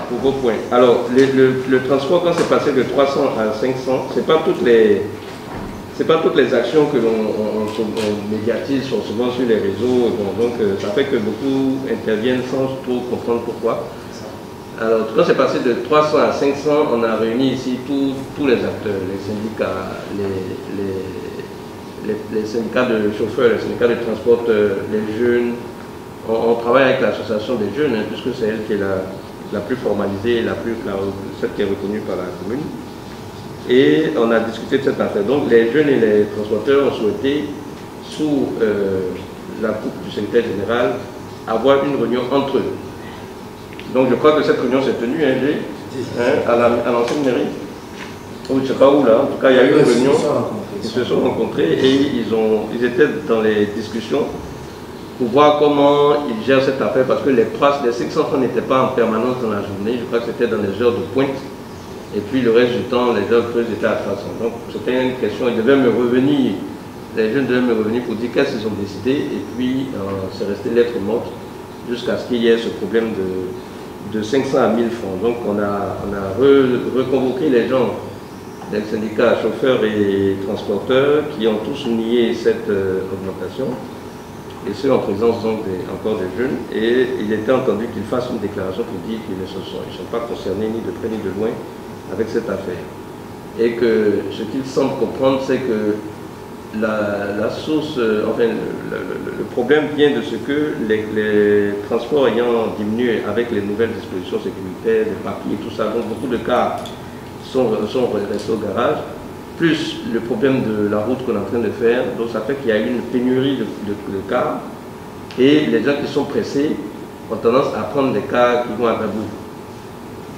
pour vos points. Alors, le transport, quand c'est passé de 300 à 500, c'est pas toutes les actions que l'on médiatise sont souvent sur les réseaux. Bon, donc, ça fait que beaucoup interviennent sans trop comprendre pourquoi. Alors, quand c'est passé de 300 à 500, on a réuni ici tous les acteurs, les syndicats, les syndicats de chauffeurs, les syndicats de transporteurs, les jeunes. On travaille avec l'association des jeunes, hein, puisque c'est elle qui est la plus formalisée, celle qui est reconnue par la commune. Et on a discuté de cette affaire. Donc les jeunes et les transporteurs ont souhaité, sous la coupe du secrétaire général, avoir une réunion entre eux. Donc je crois que cette réunion s'est tenue, à l'ancienne mairie. Ou je ne sais pas où là, en tout cas il y a eu une réunion, ils se sont rencontrés et ils étaient dans les discussions pour voir comment ils gèrent cette affaire, parce que les 500 francs n'étaient pas en permanence dans la journée, je crois que c'était dans les heures de pointe, et puis le reste du temps, les heures creuses étaient à 300. Donc c'était une question, ils devaient me revenir, les jeunes devaient me revenir pour dire qu'est-ce qu'ils ont décidé, et puis c'est resté lettre morte, jusqu'à ce qu'il y ait ce problème de 500 à 1000 francs. Donc on a reconvoqué les gens, les syndicats chauffeurs et transporteurs, qui ont tous nié cette augmentation, et ceux en présence donc encore des jeunes, et il était entendu qu'ils fassent une déclaration pour dire qu'ils ne sont pas concernés ni de près ni de loin avec cette affaire. Et que ce qu'ils semblent comprendre, c'est que la source, le problème vient de ce que les transports ayant diminué avec les nouvelles dispositions sécuritaires, les papiers et tout ça, donc beaucoup de cars sont restés au garage, plus le problème de la route qu'on est en train de faire, donc ça fait qu'il y a une pénurie de cars, et les gens qui sont pressés ont tendance à prendre des cars qui vont à Dabou.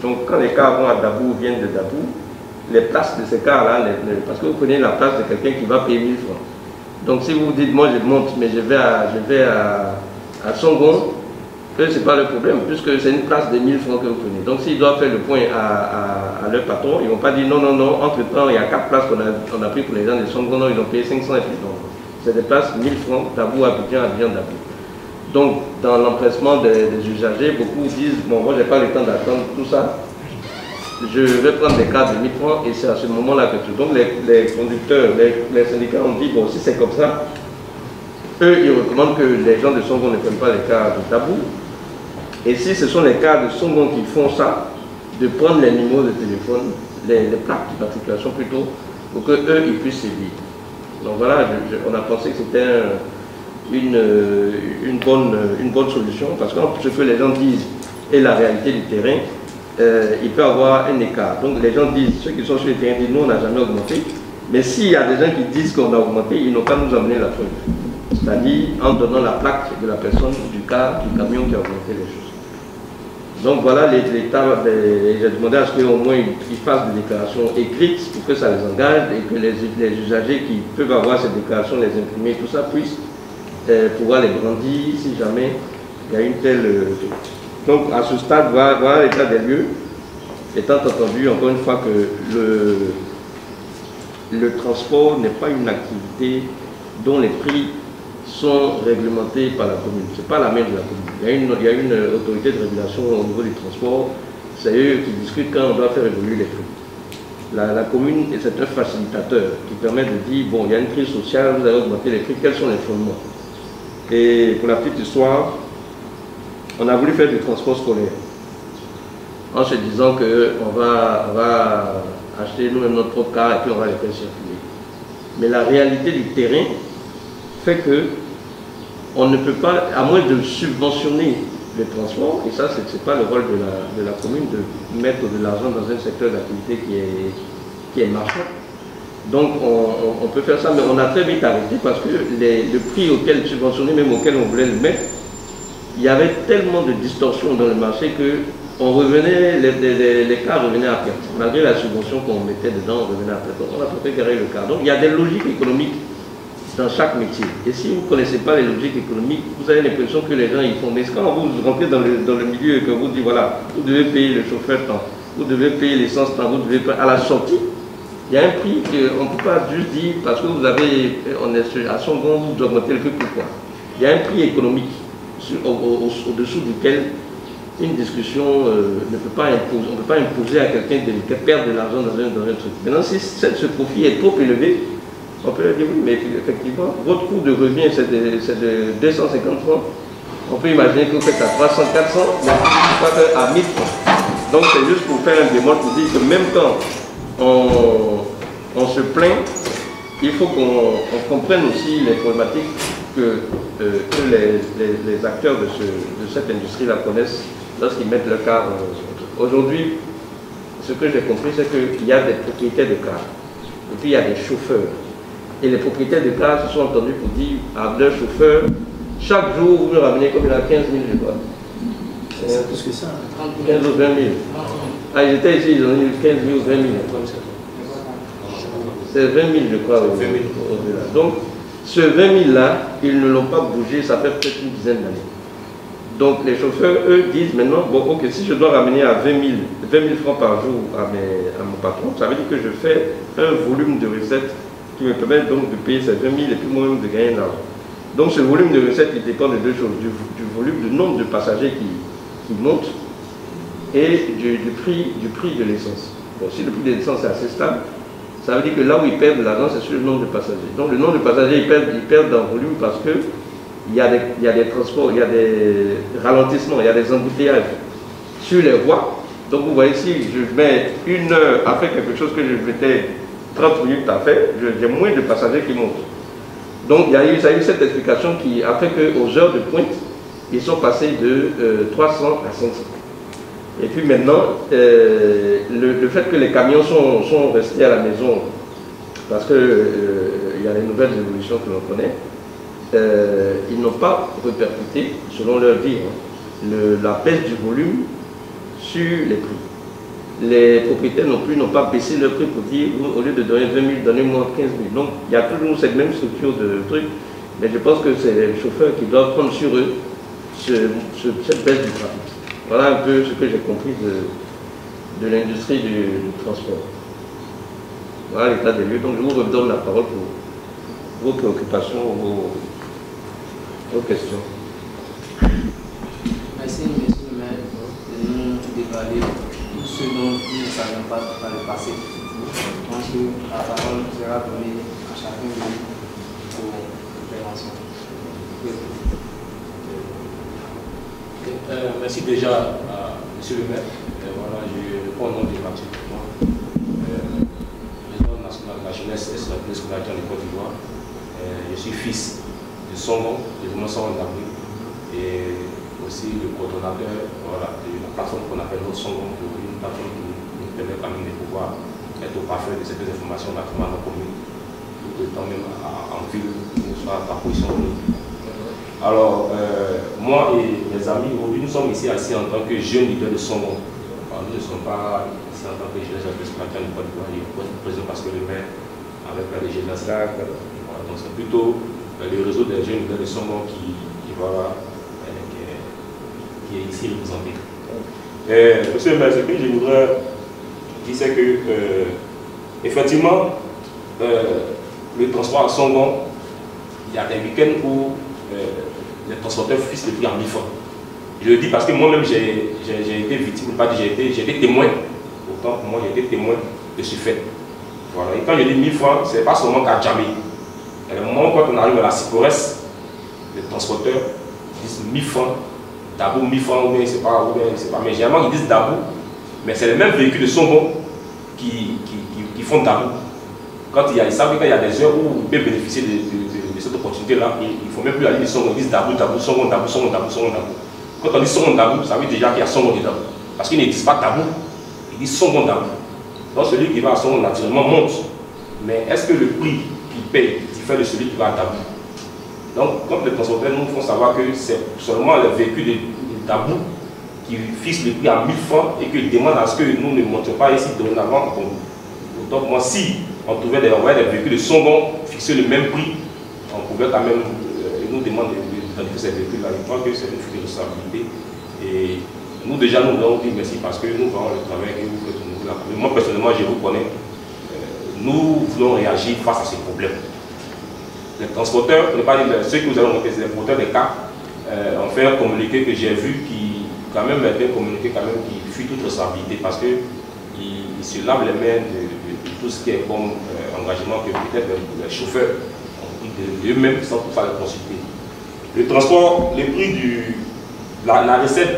Donc quand les cars vont à Dabou, viennent de Dabou, les places de ces cars-là, parce que vous prenez la place de quelqu'un qui va payer 1000 francs. Donc si vous dites, moi je monte, mais je vais à Songon, ce n'est pas le problème, puisque c'est une place de 1000 francs que vous prenez. Donc s'ils doivent faire le point à leur patron, ils ne vont pas dire non, non, non, entre-temps, il y a 4 places qu'on a pris pour les gens de Songon, non, ils ont payé 500 et puis non. C'est des places 1000 francs, Dabou, Abidjan, Dabou. Donc dans l'empressement des usagers, beaucoup disent, bon, moi je n'ai pas le temps d'attendre tout ça, je vais prendre des cas de 1000 francs et c'est à ce moment-là que tout. Donc les conducteurs, les syndicats ont dit, bon, si c'est comme ça, eux, ils recommandent que les gens de Songon ne prennent pas les cas de Dabou. Et si ce sont les cas de Songon qui font ça, de prendre les numéros de téléphone, les plaques d'immatriculation plutôt, pour qu'eux, ils puissent sévir. Donc voilà, on a pensé que c'était une bonne solution, parce que ce que les gens disent et la réalité du terrain, il peut y avoir un écart. Donc les gens disent, ceux qui sont sur le terrain disent, nous on n'a jamais augmenté, mais s'il y a des gens qui disent qu'on a augmenté, ils n'ont pas nous amener la preuve. C'est-à-dire en donnant la plaque de la personne, du camion qui a augmenté les choses. Donc voilà l'état, j'ai demandé à ce qu'au moins ils fassent des déclarations écrites pour que ça les engage et que les usagers qui peuvent avoir ces déclarations, les imprimer, tout ça, puissent pouvoir les brandir si jamais il y a une telle... Donc à ce stade, voilà l'état des lieux, étant entendu encore une fois que le transport n'est pas une activité dont les prix sont réglementés par la commune. Ce n'est pas la main de la commune. Il y a une autorité de régulation au niveau du transport. C'est eux qui discutent quand on doit faire évoluer les prix. La commune, c'est un facilitateur qui permet de dire, bon, il y a une crise sociale, vous avez augmenté les prix, quels sont les fondements? Et pour la petite histoire, on a voulu faire du transport scolaire en se disant qu'on va acheter nous-mêmes notre propre car et puis on va les faire circuler. Mais la réalité du terrain fait que on ne peut pas, à moins de subventionner le transport, et ça c'est pas le rôle de la commune de mettre de l'argent dans un secteur d'activité qui est marchand. Donc on peut faire ça, mais on a très vite arrêté parce que le prix auquel subventionné, même auquel on voulait le mettre, il y avait tellement de distorsions dans le marché que on revenait, les cars revenaient à perte. Malgré la subvention qu'on mettait dedans, on revenait à perte. Donc on a préféré le car. Donc il y a des logiques économiques dans chaque métier. Et si vous ne connaissez pas les logiques économiques, vous avez l'impression que les gens ils font. Mais quand vous rentrez dans le milieu et que vous dites, voilà, vous devez payer le chauffeur tant, vous devez payer l'essence tant, vous devez payer à la sortie, il y a un prix qu'on ne peut pas juste dire parce que vous avez, on est à son bon, vous augmentez le prix, pourquoi? Il y a un prix économique au-dessous duquel une discussion ne peut pas imposer, on ne peut pas imposer à quelqu'un de perdre de l'argent dans un truc. Maintenant, si ce profit est trop élevé, on peut leur dire oui, mais effectivement, votre coût de revient c'est de 250 francs. On peut imaginer que vous faites à 300, 400, mais pas à 1000 francs. Donc c'est juste pour faire un démon pour dire que même quand on se plaint, il faut qu'on comprenne aussi les problématiques que les acteurs de cette industrie-là connaissent lorsqu'ils mettent leur car. Aujourd'hui, ce que j'ai compris, c'est qu'il y a des propriétaires de cars, et puis il y a des chauffeurs. Et les propriétaires de cars se sont entendus pour dire à leurs chauffeurs, chaque jour, vous me ramenez comme il y a 15 000, je crois. C'est plus que ça. 15 ou 20 000. Ah, ils étaient ici, ils ont eu 15 000 ou 20 000. C'est 20 000, je crois, au-delà. Donc, ce 20 000 là, ils ne l'ont pas bougé, ça fait peut-être une dizaine d'années. Donc, les chauffeurs, eux, disent maintenant, bon, ok, si je dois ramener à 20 000 francs par jour à mon patron, ça veut dire que je fais un volume de recettes qui me permet donc de payer ces 20 000 et puis moi-même de gagner de l'argent. Donc, ce volume de recettes, il dépend de deux choses, du volume, du nombre de passagers qui monte et du prix de l'essence. Bon, si le prix de l'essence est assez stable, ça veut dire que là où ils perdent de l'argent, c'est sur le nombre de passagers. Donc le nombre de passagers, ils perdent en volume parce qu'il y a des transports, il y a des ralentissements, il y a des embouteillages sur les voies. Donc vous voyez, si je mets une heure à faire quelque chose que je mettais 30 minutes à faire, j'ai moins de passagers qui montent. Donc il y a eu cette explication qui a fait qu'aux heures de pointe, ils sont passés de 300 à 500. Et puis maintenant, le fait que les camions sont restés à la maison, parce qu'il y a les nouvelles évolutions que l'on connaît, ils n'ont pas répercuté, selon leur dire, la baisse du volume sur les prix. Les propriétaires non plus n'ont pas baissé leur prix pour dire, au lieu de donner 20 000, donnez-moi 15 000. Donc il y a toujours cette même structure de trucs, mais je pense que c'est les chauffeurs qui doivent prendre sur eux cette baisse du trafic. Voilà un peu ce que j'ai compris de l'industrie du transport. Voilà l'état des lieux. Donc je vous redonne la parole pour vos préoccupations, vos questions. Merci, monsieur le maire, de nous dévoiler tout ce dont nous ne savions pas dans le passé. Je pense que la parole sera donnée à chacun de nous pour l'intervention. Merci déjà à monsieur le maire. Voilà, je réponds au nom de Mathieu. Président national de la jeunesse et de la scolarité en Côte d'Ivoire. Je suis fils de Songon, de Songon d'Abril, et aussi le coordonnateur voilà, de la plateforme qu'on appelle notre Songon, une plateforme qui nous permet quand même de pouvoir être au parfait de certaines informations dans nos communes, tout le temps même en ville, soit par position. Alors, moi et mes amis, aujourd'hui, nous sommes ici assis en tant que jeunes leaders de Songon. Alors, nous ne sommes pas ici en tant que jeunes leaders de Songon, parce que le maire avait pas de jeunesse. Voilà, donc c'est plutôt le réseau des jeunes leaders de Songon qui est ici représenté. Monsieur le maire, ce que je voudrais dire, c'est que, effectivement, le transport à Songon, il y a des week-ends où les transporteurs fixent le prix à 1000 francs. Je le dis parce que moi-même j'ai été victime, pas j'ai été témoin. Pourtant, pour moi, j'ai été témoin de ce fait. Voilà. Et quand je dis 1000 francs, ce n'est pas seulement qu'à Djamé. Il y a des moments quand on arrive à la Sicores, les transporteurs disent 1000 francs, Dabou 1000 francs, ou bien c'est pas, mais généralement ils disent Dabou, mais c'est les mêmes véhicules de Songon qui font Dabou. Ils savent que quand il y a des heures où ils peuvent bénéficier de cette opportunité-là, il ne faut même plus aller dire Songon, ils disent Dabou, Songon, Dabou, Songon, Dabou, Songon, Dabou. Quand on dit Songon, Dabou, ça veut dire déjà qu'il y a Songon et Dabou. Parce qu'ils ne disent pas Dabou, ils disent Songon, Dabou. Donc celui qui va à Songon naturellement monte. Mais est-ce que le prix qu'il paye diffère de celui qui va à Dabou? Donc, quand les transporteurs nous font savoir que c'est seulement les véhicules de Dabou qui fixent le prix à 1000 francs et qu'ils demandent à ce que nous ne montions pas ici dorénavant. Donc, moi, si on trouvait des véhicules de Songon fixer le même prix, on pouvait quand même nous demander d'identifier ces véhicules-là. Je crois que c'est une fuite de responsabilité. Et nous, déjà, nous voulons dire merci parce que nous voyons le travail que vous faites au niveau de la commune. Moi, personnellement, je vous connais. Nous voulons réagir face à ces problèmes. Les transporteurs, ceux que vous allez monter, c'est les porteurs des cas, ont fait un communiqué que j'ai vu qui quand même bien communiquer, quand même, qu'il fuit toute responsabilité parce qu'il se lave les mains de tout ce qui est comme engagement que peut-être les chauffeurs ont pris d'eux-mêmes sans toutefois les consulter. Le transport, le prix la recette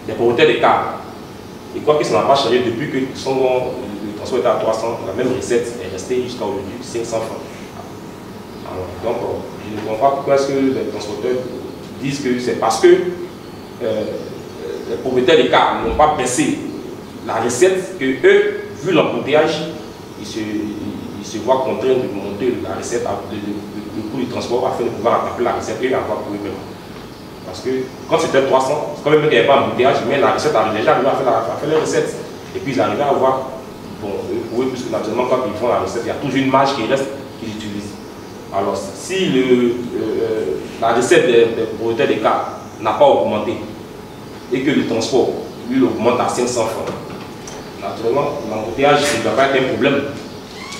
des propriétaires des cars, et quoi que ça n'a pas changé depuis que le transport était à 300, la même recette est restée jusqu'à aujourd'hui 500 francs. Alors, donc, je ne comprends pas pourquoi est-ce que les transporteurs disent que c'est parce que les propriétaires des cars n'ont pas baissé la recette que eux, vu l'embouteillage, ils se voient contraints de monter la recette, le coût du transport afin de pouvoir attraper la recette et avoir pour eux-mêmes. Parce que quand c'était 300, c'est quand même qu'il n'y avait pas d'embouteillage, mais la recette arrivait déjà à faire les recettes. Et puis ils arrivaient à avoir, bon, pour eux, puisque naturellement quand ils font la recette, il y a toujours une marge qui reste qu'ils utilisent. Alors si la recette des propriétaires des cars n'a pas augmenté et que le transport, lui, augmente à 500 francs, naturellement, l'embouteillage ne doit pas être un problème.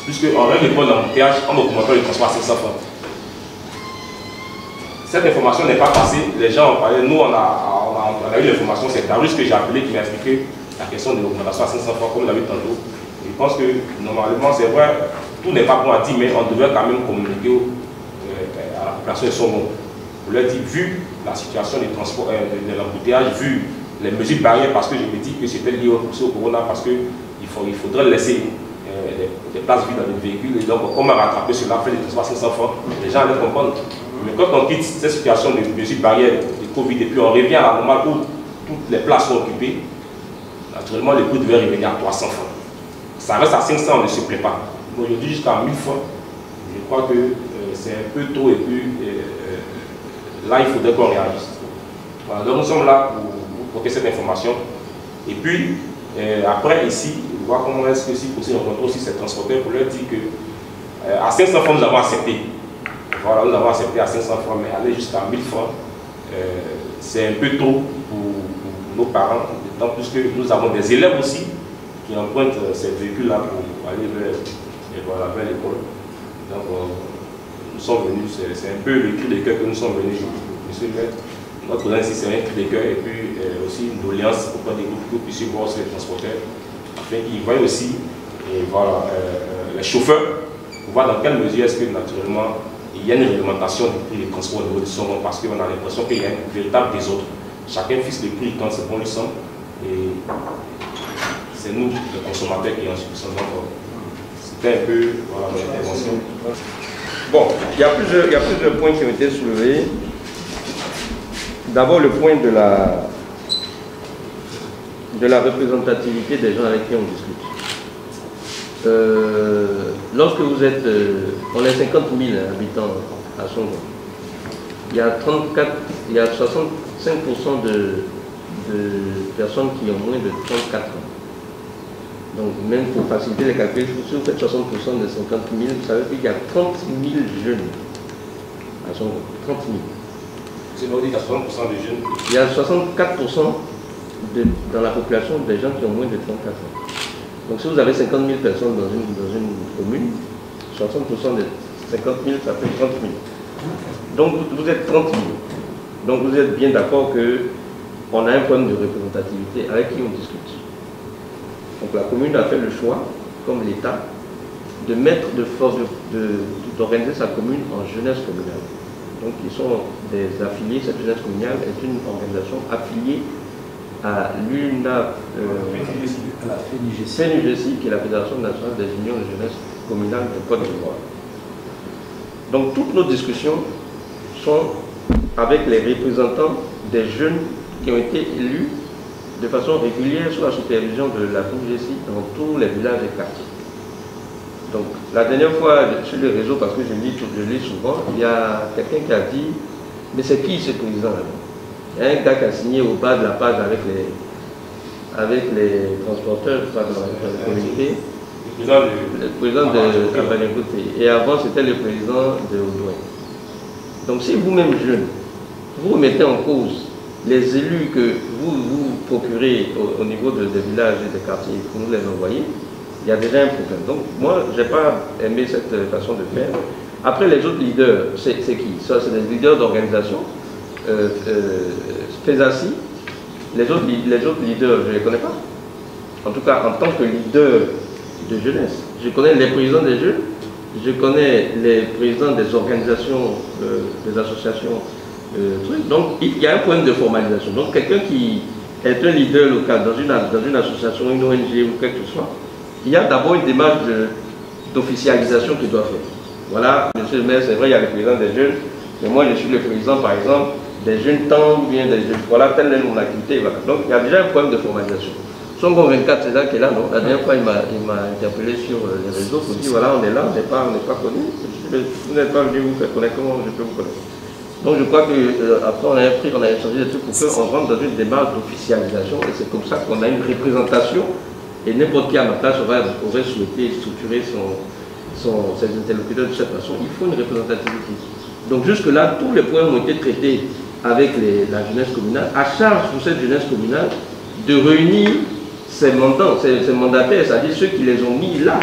Puisqu'on règle pas l'embouteillage en augmentant le transport à 500 francs. Cette information n'est pas passée, les gens ont parlé, nous on a eu l'information, c'est Darius que j'ai appelé qui m'a expliqué la question de l'augmentation à 500 francs comme l'a vu tantôt. Je pense que normalement c'est vrai, tout n'est pas bon à dire, mais on devrait quand même communiquer à la population de Songo. On leur dit, vu la situation du transport, de l'embouteillage, vu les mesures barrières, parce que je me dis que c'était lié au corona, parce qu'il faudrait laisser des places vides dans les véhicules, et donc comment rattraper cela, faire des transports à 500 francs, les gens allaient comprendre. Mais quand on quitte cette situation de mesures barrières de Covid et puis on revient à la normale où toutes les places sont occupées, naturellement le coût devait revenir à 300 francs. Ça reste à 500, on ne se plaît pas. Aujourd'hui jusqu'à 1000 francs, je crois que c'est un peu tôt et puis là il faudrait qu'on réagisse. Voilà, donc nous sommes là pour porter cette information. Et puis après ici, voir comment est-ce que si possible rencontrer aussi ces transporteurs pour leur dire que à 500 francs nous avons accepté. Voilà, nous avons accepté à 500 francs, mais aller jusqu'à 1000 francs, c'est un peu tôt pour nos parents, d'autant plus que nous avons des élèves aussi qui empruntent ces véhicules-là pour aller vers l'école. Donc, nous sommes venus, c'est un peu le cri de cœur que nous sommes venus, monsieur le maître. Notre présence ici, c'est un cri de cœur et puis aussi une doléance auprès des groupes que vous puissiez voir sur les transporteurs, afin qu'ils voient aussi les chauffeurs pour voir dans quelle mesure est-ce que naturellement il y a une réglementation du prix des transports au niveau du Songo parce qu'on a l'impression qu'il y a un véritable désordre. Chacun fixe le prix quand c'est bon lui semble et c'est nous, les consommateurs, qui en subissons. Donc, c'était un peu voilà, mon intervention. Bon, il y a plusieurs points qui ont été soulevés. D'abord, le point de la représentativité des gens avec qui on discute. Lorsque vous êtes, on est 50 000 habitants à Songo, il y a 65% de personnes qui ont moins de 34 ans. Donc même pour faciliter les calculs, si vous faites 60% de 50 000, ça veut dire qu'il y a 30 000 jeunes à Songo. 30 000. C'est vrai qu'il y a 60% de jeunes. Il y a 64% dans la population des gens qui ont moins de 34 ans. Donc si vous avez 50 000 personnes dans une commune, 60% de 50 000, ça fait 30 000. Donc vous êtes 30 000. Donc vous êtes bien d'accord qu'on a un problème de représentativité avec qui on discute. Donc la commune a fait le choix, comme l'État, d'organiser sa commune en jeunesse communale. Donc ils sont des affiliés, cette jeunesse communale est une organisation affiliée à l'UNA, la FENUGESI, qui est la Fédération nationale des unions de jeunesse communale de Côte d'Ivoire. Donc toutes nos discussions sont avec les représentants des jeunes qui ont été élus de façon régulière sous la supervision de la FENUGESI dans tous les villages et quartiers. Donc la dernière fois sur le réseau, parce que je lis souvent, il y a quelqu'un qui a dit, mais c'est qui ce président-là? Il y a un gars qui a signé au bas de la page avec les transporteurs dans la communauté, le président de Kabalingote. Et avant, c'était le président de Oudouin. Donc si vous-même jeune, vous remettez en cause les élus que vous procurez au niveau des villages et des quartiers, pour nous les envoyer, il y a déjà un problème. Donc moi, je n'ai pas aimé cette façon de faire. Après, les autres leaders, c'est qui? Ça, c'est des leaders d'organisation. Fezassi, les autres leaders, je ne les connais pas. En tout cas, en tant que leader de jeunesse, je connais les présidents des jeunes, je connais les présidents des organisations, des associations. Donc, il y a un problème de formalisation. Donc, quelqu'un qui est un leader local dans une association, une ONG ou quelque chose, il y a d'abord une démarche d'officialisation qu'il doit faire. Voilà, monsieur le maire, c'est vrai, il y a le président des jeunes, mais moi je suis le président, par exemple, des jeunes temps, bien des jeunes. Voilà, telle est mon activité. Voilà. Donc, il y a déjà un problème de formalisation. Songo 24, c'est là qui est là, non? La dernière fois, il m'a interpellé sur les réseaux pour dire voilà, on est là, on n'est pas connus. Vous n'êtes pas venu vous faire connaître, comment je peux vous connaître? Donc, je crois qu'après, on a échangé des trucs pour qu'on rentre dans une démarche d'officialisation et c'est comme ça qu'on a une représentation et n'importe qui à ma place aurait souhaité structurer ses interlocuteurs de cette façon. Il faut une représentativité. Donc, jusque-là, tous les points ont été traités avec la jeunesse communale, à charge pour cette jeunesse communale de réunir ces mandataires, c'est-à-dire ceux qui les ont mis là.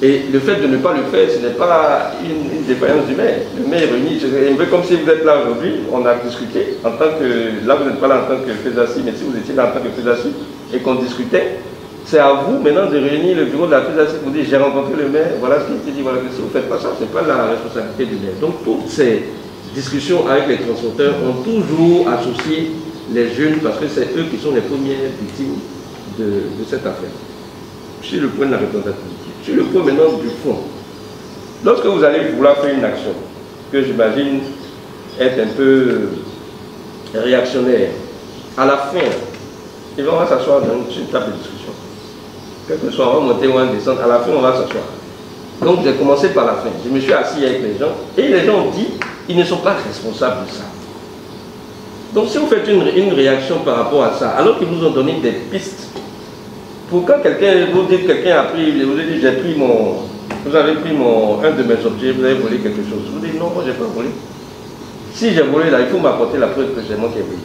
Et le fait de ne pas le faire, ce n'est pas une défaillance du maire. Le maire est réuni, c'est un peu comme si vous êtes là aujourd'hui, on a discuté, en tant que, là vous n'êtes pas là en tant que Fezassi, mais si vous étiez là en tant que Fezassi et qu'on discutait, c'est à vous maintenant de réunir le bureau de la Fezassi pour dire j'ai rencontré le maire, voilà ce qui était dit, voilà, si vous ne faites pas ça, ce n'est pas la responsabilité du maire. Donc toutes ces discussions avec les transporteurs ont toujours associé les jeunes parce que c'est eux qui sont les premières victimes de cette affaire. Sur le point de la représentativité. Sur le point maintenant du fond. Lorsque vous allez vouloir faire une action, que j'imagine être un peu réactionnaire, à la fin, on va s'asseoir dans une table de discussion. Quel que soit, on va monter ou on va descendre, à la fin on va s'asseoir. Donc j'ai commencé par la fin. Je me suis assis avec les gens et les gens ont dit ils ne sont pas responsables de ça. Donc si vous faites une réaction par rapport à ça, alors qu'ils vous ont donné des pistes, pour quand quelqu'un vous dit quelqu'un a pris, vous dit j'ai pris vous avez pris un de mes objets, vous avez volé quelque chose, vous dites non, moi j'ai pas volé. Si j'ai volé là, il faut m'apporter la preuve que c'est moi qui ai volé.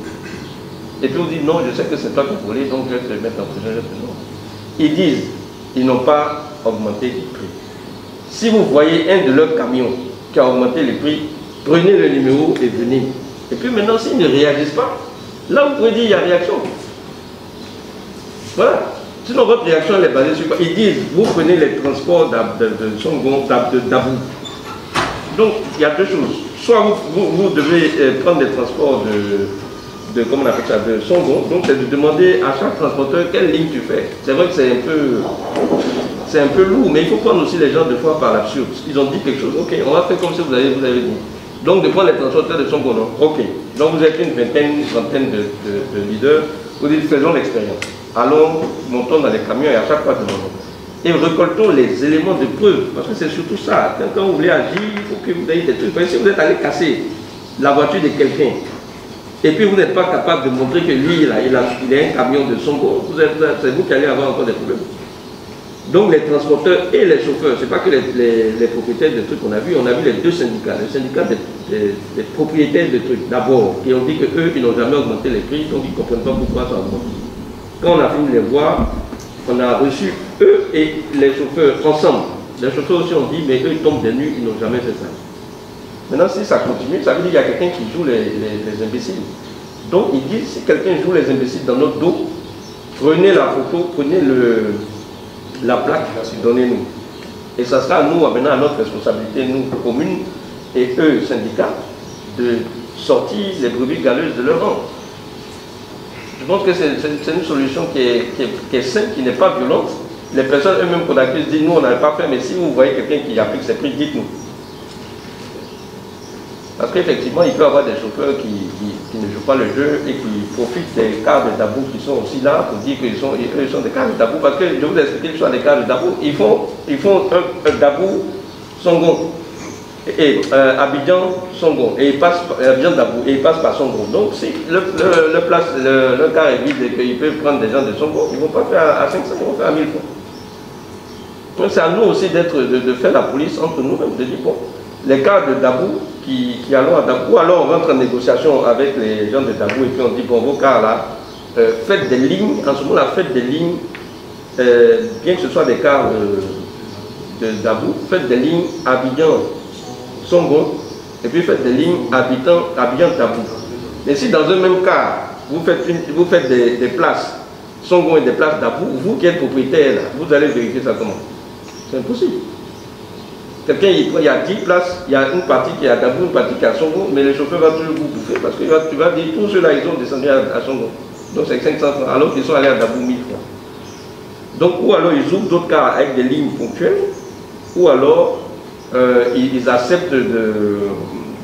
Et puis vous dites non, je sais que c'est toi qui as volé, donc je vais te mettre en prison. Ils disent, ils n'ont pas augmenté les prix. Si vous voyez un de leurs camions qui a augmenté les prix, prenez le numéro et venez. Et puis maintenant, s'ils ne réagissent pas, là vous pouvez dire il y a réaction. Voilà. Sinon votre réaction elle est basée sur quoi? Ils disent, vous prenez les transports de Songon, d'Abou. Donc il y a deux choses. Soit vous devez prendre des transports comment on appelle ça, de Songon. Donc c'est de demander à chaque transporteur quelle ligne tu fais. C'est vrai que c'est un peu lourd, mais il faut prendre aussi les gens de fois par l'absurde. Ils ont dit quelque chose, ok, on va faire comme si vous avez dit. Donc de prendre les transporteurs de Songon, non, ok. Donc vous êtes une vingtaine, une trentaine de leaders, vous dites faisons l'expérience. Allons, montons dans les camions et à chaque fois demandons. Et récoltons les éléments de preuve, parce que c'est surtout ça. Quand vous voulez agir, il faut que vous ayez des trucs. Si vous êtes allé casser la voiture de quelqu'un, et puis vous n'êtes pas capable de montrer que lui, il a un camion de Songo, c'est vous qui allez avoir encore des problèmes. Donc les transporteurs et les chauffeurs, ce n'est pas que les propriétaires de trucs qu'on a vu les deux syndicats. Le syndicat des propriétaires de trucs, d'abord, qui ont dit qu'eux, ils n'ont jamais augmenté les prix, donc ils ne comprennent pas pourquoi ça augmente. Quand on a fini de les voir, on a reçu eux et les chauffeurs ensemble. Les chauffeurs aussi ont dit, mais eux ils tombent des nues, ils n'ont jamais fait ça. Maintenant, si ça continue, ça veut dire qu'il y a quelqu'un qui joue les imbéciles. Donc, ils disent, si quelqu'un joue les imbéciles dans notre dos, prenez la photo, prenez la plaque, donnez-nous. Et ça sera, nous, maintenant, à notre responsabilité, nous, communes, et eux, syndicats, de sortir les brebis galeuses de leur rang. Je pense que c'est une solution qui est simple, qui n'est pas violente. Les personnes eux-mêmes qu'on accuse disent, nous, on n'avait pas fait, mais si vous voyez quelqu'un qui applique ses prix, dites-nous. Parce qu'effectivement, il peut y avoir des chauffeurs qui ne jouent pas le jeu et qui profitent des cadres d'Abou qui sont aussi là pour dire qu'eux sont des cadres d'Abou. Parce que je vous expliquer qu'ils sont des cadres d'Abou. Ils font un d'Abou Songon et Abidjan Songon. Et ils passent Abidjan d'Abou et ils passent par Songon. Donc si le car est vide et qu'ils peuvent prendre des gens de Songon, ils ne vont pas faire à 500, ils vont faire à 1000 francs. Donc c'est à nous aussi de faire la police entre nous-mêmes, de dire bon, les cas de Dabou qui allons à Dabou, alors on rentre en négociation avec les gens de Dabou et puis on dit bon, vos cars là, faites des lignes, en ce moment-là, faites des lignes, bien que ce soit des cars de Dabou, faites des lignes Abidjan, Songon, et puis faites des lignes Abidjan-Tabou. Mais si dans un même cas, vous faites des places Songon et des places Dabou, vous qui êtes propriétaire, là, vous allez vérifier ça comment? C'est impossible. Quelqu'un, il y a 10 places, il y a une partie qui est à Dabou, une partie qui est à Songon, mais le chauffeur va toujours vous bouffer parce que tu vas dire tous ceux-là, ils ont descendu à Songon. Donc c'est 500 francs, alors qu'ils sont allés à Dabou 1000 francs. Donc, ou alors ils ouvrent d'autres cas avec des lignes ponctuelles, ou alors ils acceptent de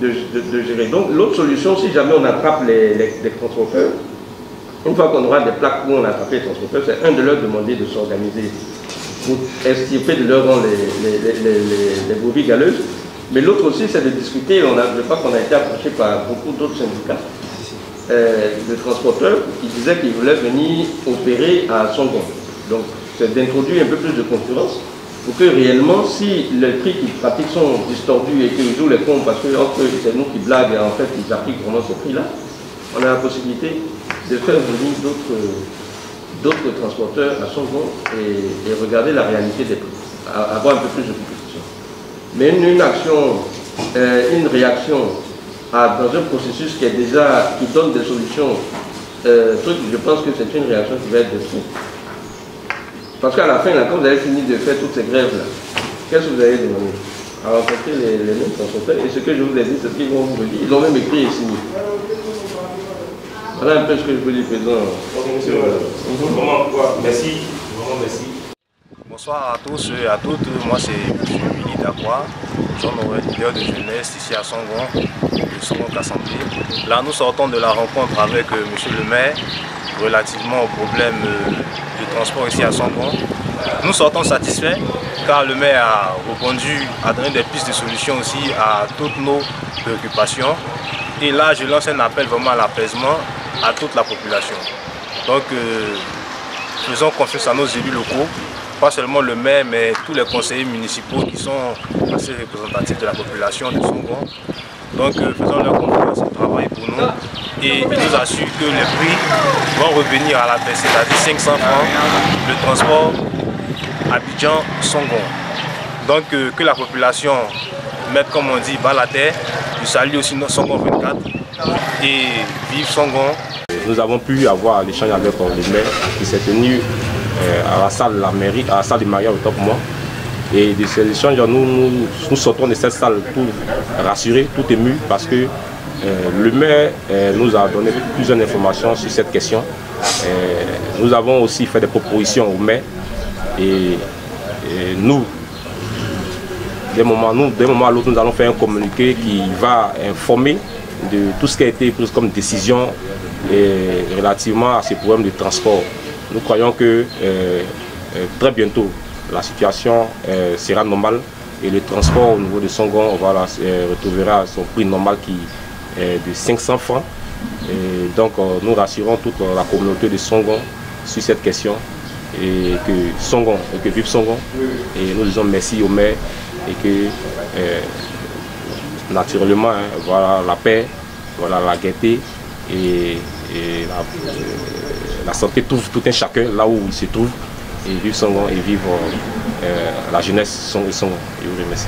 gérer. Donc l'autre solution, si jamais on attrape les transporteurs, une fois qu'on aura des plaques où on a attrapé les transporteurs, c'est de leur demander de s'organiser pour extirper de leur rang les brebis galeuses. Mais l'autre aussi, c'est de discuter. Je crois qu'on a été approché par beaucoup d'autres syndicats de transporteurs qui disaient qu'ils voulaient venir opérer à Songon. Donc, c'est d'introduire un peu plus de concurrence pour que réellement, si les prix qu'ils pratiquent sont distordus et qu'ils jouent les cons parce que entre eux, c'est nous qui blaguent et en fait, ils appliquent vraiment ce prix-là, on a la possibilité de faire venir d'autres transporteurs à Songon et regarder la réalité des prix, avoir un peu plus de compétition. Mais une réaction dans un processus qui donne des solutions, je pense que c'est une réaction qui va être de trop. Parce qu'à la fin, là, quand vous avez fini de faire toutes ces grèves-là, qu'est-ce que vous allez demander? À rencontrer les mêmes transporteurs, et ce que je vous ai dit, c'est ce qu'ils vont vous dire. Ils ont même écrit et signé. Voilà un peu ce que je veux dire, Président. Monsieur, merci. Vraiment merci. Bonsoir à tous et à toutes. Moi, c'est M. Willy Dakwa, jeune leader de jeunesse ici à Songon, de Songon-Kassambi. Là, nous sortons de la rencontre avec M. le maire relativement au problème du transport ici à Songon. Nous sortons satisfaits car le maire a répondu, a donné des pistes de solutions aussi à toutes nos préoccupations. Et là, je lance un appel vraiment à l'apaisement à toute la population. Donc, faisons confiance à nos élus locaux, pas seulement le maire, mais tous les conseillers municipaux qui sont assez représentatifs de la population de Songon. Donc, faisons leur confiance au travail pour nous. Et ils nous assurent que les prix vont revenir à la baisse, c'est-à-dire 500 francs le transport Abidjan-Songon. Donc, que la population mette, comme on dit, bas la terre. Je salue aussi Songon 24 et vive Songon. Nous avons pu avoir l'échange avec le maire qui s'est tenu à la salle de la mairie, à la salle de Maria au top moi. Et de ces échanges, nous sortons de cette salle tout rassurés, tout émus parce que le maire nous a donné plusieurs informations sur cette question. Nous avons aussi fait des propositions au maire et nous, d'un moment à l'autre, nous allons faire un communiqué qui va informer de tout ce qui a été pris comme décision relativement à ce problème de transport. Nous croyons que très bientôt la situation sera normale et le transport au niveau de Songon retrouvera son prix normal qui est de 500 francs. Et donc nous rassurons toute la communauté de Songon sur cette question et que vive Songon. Et nous disons merci au maire et que naturellement voilà la paix, voilà la gaieté et la santé trouve tout un chacun là où il se trouve et vive Songon et vive la jeunesse Songon. Je vous remercie.